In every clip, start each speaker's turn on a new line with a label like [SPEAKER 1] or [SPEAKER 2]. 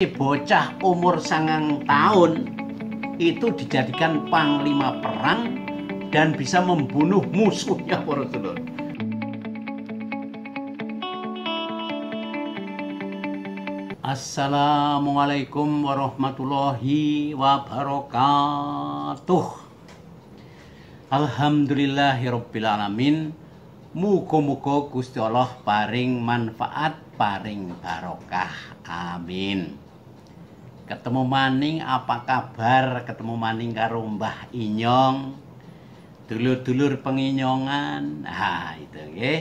[SPEAKER 1] Bocah umur 9 tahun itu dijadikan panglima perang dan bisa membunuh musuhnya, para sedulur. Assalamualaikum warahmatullahi wabarakatuh. Alhamdulillahirabbil alamin. Muga-muga Gusti Allah paring manfaat, paring barokah. Amin. Ketemu maning, apa kabar? Ketemu maning karo Mbah Inyong, dulur-dulur penginyongan. Nah, itu nggih.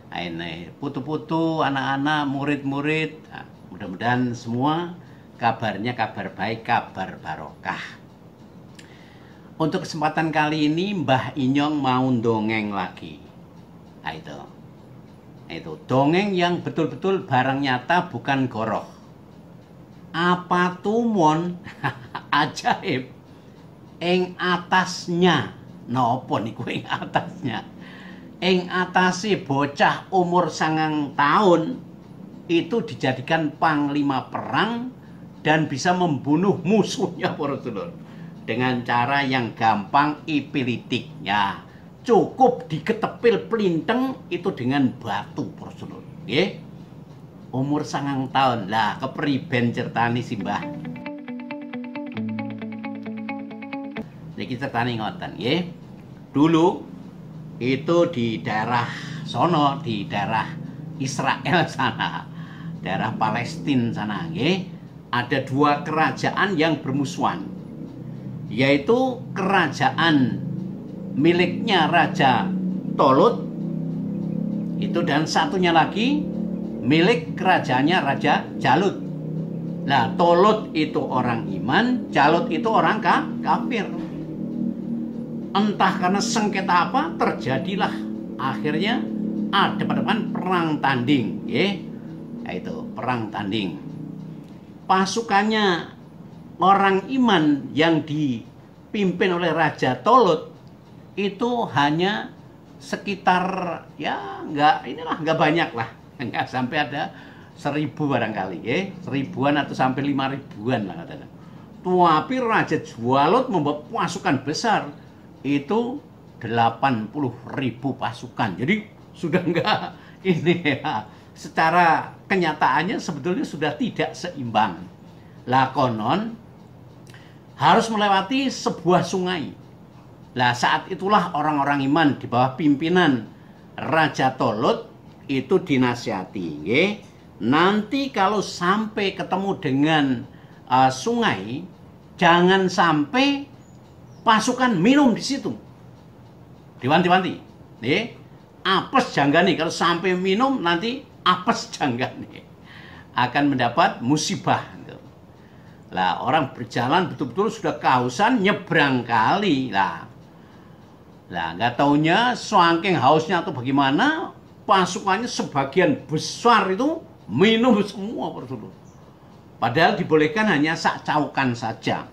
[SPEAKER 1] Ini putu-putu, anak-anak, murid-murid. Nah, mudah-mudahan semua kabarnya kabar baik, kabar barokah. Untuk kesempatan kali ini Mbah Inyong mau dongeng lagi. Nah, itu dongeng yang betul-betul barang nyata, bukan goroh. Apa tumon ajaib ing atasnya. Napa niku ing atasnya? Ing atase bocah umur 9 tahun itu dijadikan panglima perang dan bisa membunuh musuhnya, para sedulur, dengan cara yang gampang, ipilitik. Ya, cukup diketepil plinteng itu dengan batu, para sedulur. Nggih. Umur 9 tahun. Lah, kepriben ceritani si Mbah. Niki ceritani ngoten, nggih. Dulu itu di daerah sono, di daerah Israel sana, daerah Palestina sana, nggih, ada dua kerajaan yang bermusuhan, yaitu kerajaan miliknya Raja Tolut itu, dan satunya lagi milik kerajaannya Raja Jalut. Nah, Tolut itu orang iman, Jalut itu orang kafir. Entah karena sengketa apa, terjadilah akhirnya ada depan perang tanding, ya itu perang tanding. Pasukannya orang iman yang dipimpin oleh Raja Tolut itu hanya sekitar, ya nggak banyak lah, nggak sampai ada 1000 barangkali, 1000-an atau sampai 5000-an lah katanya. Tapi Raja Jalut membawa pasukan besar, itu 80.000 pasukan. Jadi sudah nggak ini ya, secara kenyataannya sebetulnya sudah tidak seimbang. Lah konon harus melewati sebuah sungai. Lah saat itulah orang-orang iman di bawah pimpinan Raja Tolut itu dinasihati, nanti kalau sampai ketemu dengan sungai, jangan sampai pasukan minum di situ. Diwanti-wanti, apes janggane, kalau sampai minum nanti apes janggane, akan mendapat musibah. Lah orang berjalan betul-betul sudah kehausan, nyebrang kali. Lah nggak taunya saking hausnya atau bagaimana, pasukannya sebagian besar itu minum semua, berdua. Padahal dibolehkan hanya sak caukan saja.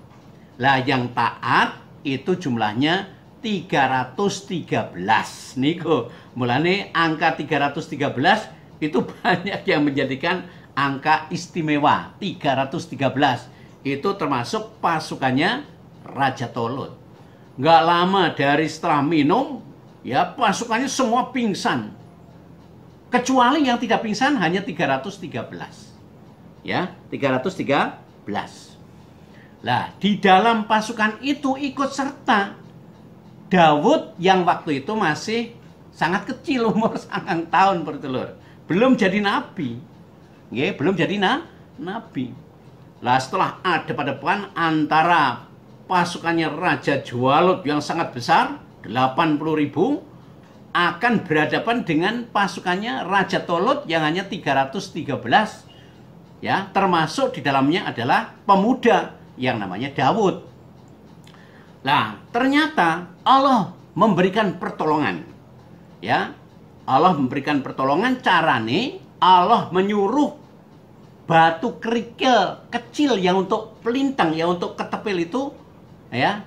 [SPEAKER 1] Lah yang taat itu jumlahnya 313. Niku mulane angka 313 itu banyak yang menjadikan angka istimewa. 313 itu termasuk pasukannya Raja Tolut. Nggak lama dari setelah minum, ya pasukannya semua pingsan. Kecuali yang tidak pingsan hanya 313. Ya, 313. Lah, di dalam pasukan itu ikut serta Daud yang waktu itu masih sangat kecil, umur 9 tahun, bertelur. Belum jadi nabi. Belum jadi nabi. Lah, setelah ada padepokan antara pasukannya Raja Jalut yang sangat besar, 80.000, akan berhadapan dengan pasukannya Raja Tolut yang hanya 313. Ya, termasuk di dalamnya adalah pemuda yang namanya Daud. Nah, ternyata Allah memberikan pertolongan. Ya, Allah memberikan pertolongan. Carane Allah menyuruh batu kerikil kecil yang untuk pelintang, yang untuk ketepil itu, ya,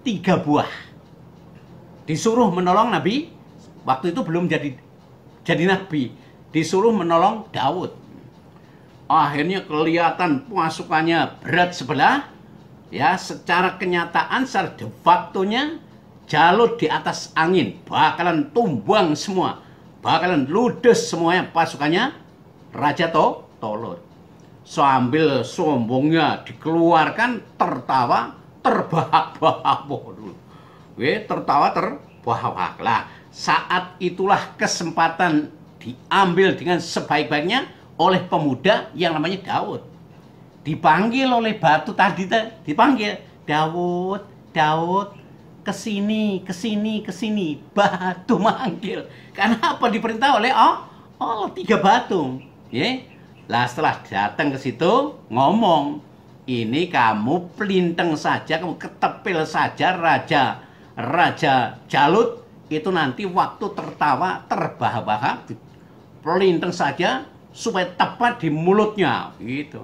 [SPEAKER 1] 3 buah. Disuruh menolong Nabi. Waktu itu belum jadi nabi, disuruh menolong Daud. akhirnya kelihatan pasukannya berat sebelah. Ya, secara kenyataan, secara de factonya Jalut di atas angin bakalan tumbang semua, bakalan ludes semuanya pasukannya Raja Tolut. Sambil sombongnya dikeluarkan, tertawa terbahak-bahak. Tertawa terbahak-bahak. Lah, saat itulah kesempatan diambil dengan sebaik-baiknya oleh pemuda yang namanya Daud. Dipanggil oleh batu tadi, dipanggil, Daud, Daud, kesini, kesini, kesini. Batu manggil. Karena apa? Diperintah oleh Allah 3 batu. Ya. Lah setelah datang ke situ ngomong, ini kamu pelinteng saja, kamu ketepil saja Raja Jalut itu nanti waktu tertawa terbahak-bahak, pelinteng saja supaya tepat di mulutnya gitu.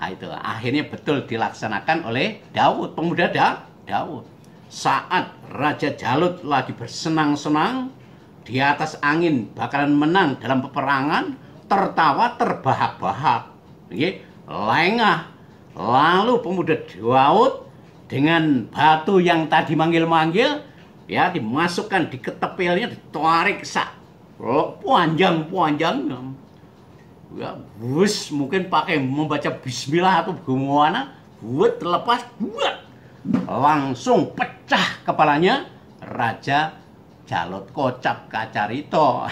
[SPEAKER 1] Nah, itu akhirnya betul dilaksanakan oleh Daud, pemuda Daud. Saat Raja Jalut lagi bersenang-senang di atas angin bakalan menang dalam peperangan, tertawa terbahak-bahak, lengah. Lalu pemuda Daud dengan batu yang tadi manggil-manggil, ya dimasukkan di ketepilnya, ditarik panjang, ya, bus mungkin pakai membaca Bismillah atau bagaimana, buat terlepas, langsung pecah kepalanya Raja Jalut. Kocap kacarito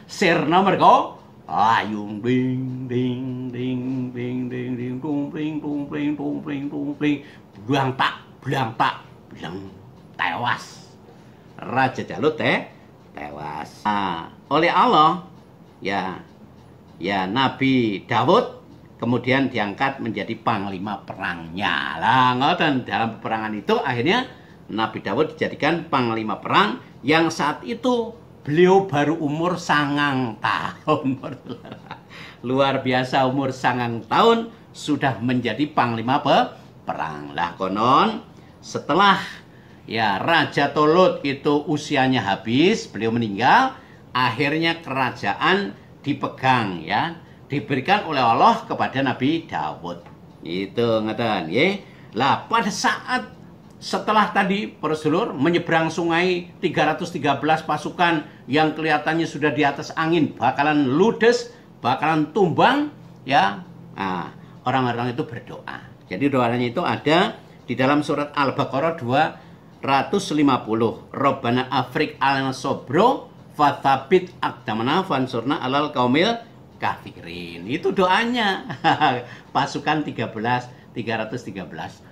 [SPEAKER 1] sirna mergo ayung ding ding ding ding ding ding tung pling tung pling tung pling tung pling, belang tewas. Raja Jalut tewas. Nah, oleh Allah ya Nabi Daud kemudian diangkat menjadi panglima perangnya. Lah ngoten, dalam peperangan itu akhirnya Nabi Daud dijadikan panglima perang yang saat itu beliau baru umur 9 tahun. Luar biasa, umur 9 tahun sudah menjadi panglima perang. Lah konon setelah ya Raja Tolut itu usianya habis, beliau meninggal, akhirnya kerajaan dipegang ya, diberikan oleh Allah kepada Nabi Daud. Itu ngeten nggih. Lah pada saat setelah tadi para sedulur menyeberang sungai, 313 pasukan yang kelihatannya sudah di atas angin bakalan ludes, bakalan tumbang ya. Nah, orang-orang itu berdoa. Jadi doanya itu ada di dalam surat Al-Baqarah 250. Rabbana afrik alana sobro fathabit aqdamana fansurna alal qaumil kafirin. Itu doanya. Pasukan 313.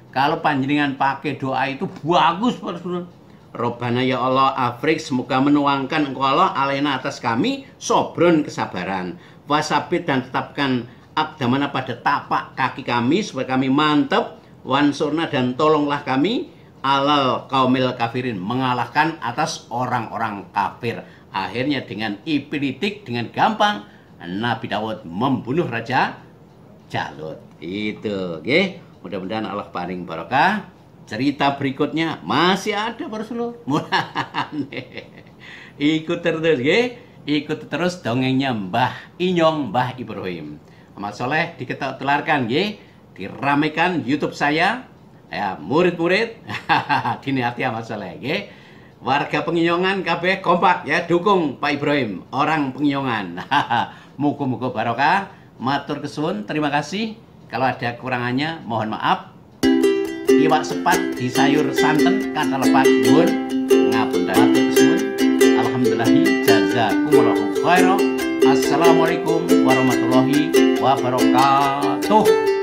[SPEAKER 1] Kalau panjenengan pakai doa itu bagus, Pak Saudara. Robbana ya Allah afrik, semoga menuangkan engkau Allah alaina atas kami sobron, kesabaran, wasabit, dan tetapkan akdamana pada tapak kaki kami supaya kami mantap, wansurna, dan tolonglah kami alal kaumil kafirin, mengalahkan atas orang-orang kafir. Akhirnya dengan ipilitik, dengan gampang Nabi Daud membunuh Raja Jalut. Itu, oke. Mudah-mudahan Allah paring barokah. Cerita berikutnya masih ada para sedulur. Ikut terus, ya. Ikut terus dongengnya Mbah Inyong, Mbah Ibrahim. Amal soleh diketelarkan, ya. Diramaikan YouTube saya. Ya, murid-murid diniati amal soleh, ya. Warga Penginyongan kabeh kompak ya, dukung Pak Ibrahim, orang Penginyongan. Muga-muga barokah. Matur kesuwun, terima kasih. Kalau ada kekurangannya mohon maaf. Iwak sepat di sayur santen kata lepat nuwun ngapunten. Matur kesuwun. Alhamdulillahi jazakumullahu khairan. Assalamualaikum warahmatullahi wabarakatuh.